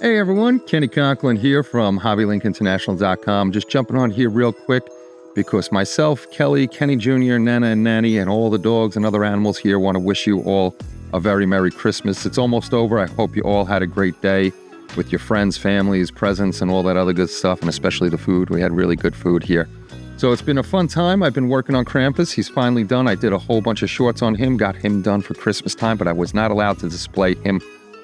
Hey everyone, Kenny Conklin here from HobbyLinkInternational.com. Just jumping on here real quick because myself, Kelly, Kenny Jr., Nana and Nanny, and all the dogs and other animals here want to wish you all a very Merry Christmas. It's almost over. I hope you all had a great day with your friends, families, presents, and all that other good stuff, and especially the food. We had really good food here. So it's been a fun time. I've been working on Krampus. He's finally done. I did a whole bunch of shorts on him, got him done for Christmas time, but I was not allowed to display him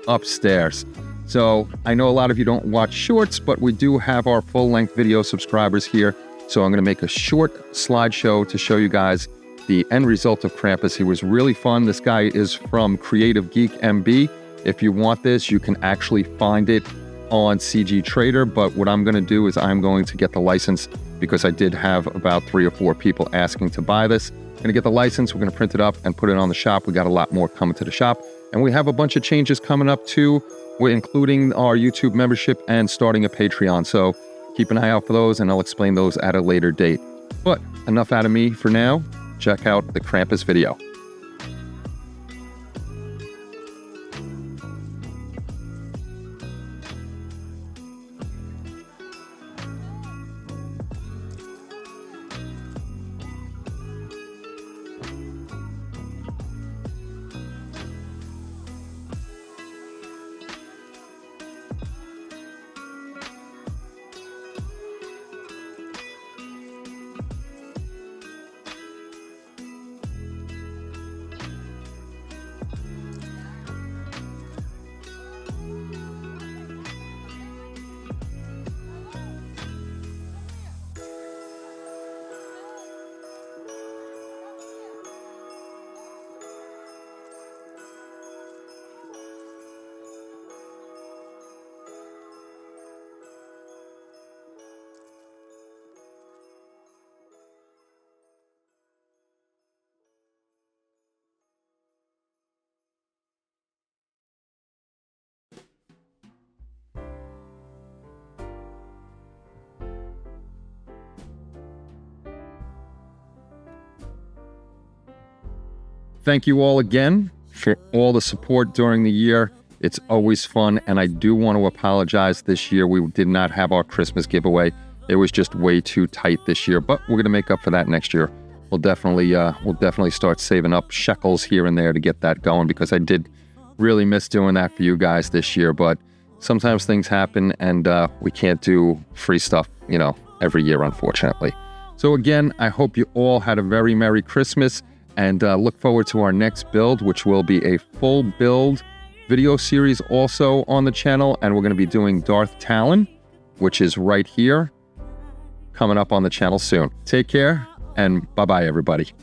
upstairs. So I know a lot of you don't watch shorts, but we do have our full-length video subscribers here. So I'm going to make a short slideshow to show you guys the end result of Krampus. He was really fun. This guy is from Creative Geek MB. If you want this, you can actually find it on CG Trader. But what I'm going to do is I'm going to get the license because I did have about 3 or 4 people asking to buy this. I'm going to get the license. We're going to print it up and put it on the shop. We got a lot more coming to the shop. And we have a bunch of changes coming up too. We're including our YouTube membership and starting a Patreon. So keep an eye out for those, and I'll explain those at a later date. But enough out of me for now. Check out the Krampus video. Thank you all again for all the support during the year. It's always fun, and I do want to apologize this year. We did not have our Christmas giveaway. It was just way too tight this year, but we're going to make up for that next year. We'll definitely start saving up shekels here and there to get that going, because I did really miss doing that for you guys this year. But sometimes things happen, and we can't do free stuff, every year, unfortunately. So again, I hope you all had a very Merry Christmas. And look forward to our next build, which will be a full build video series also on the channel. And we're going to be doing Darth Talon, which is right here, coming up on the channel soon. Take care, and bye-bye, everybody.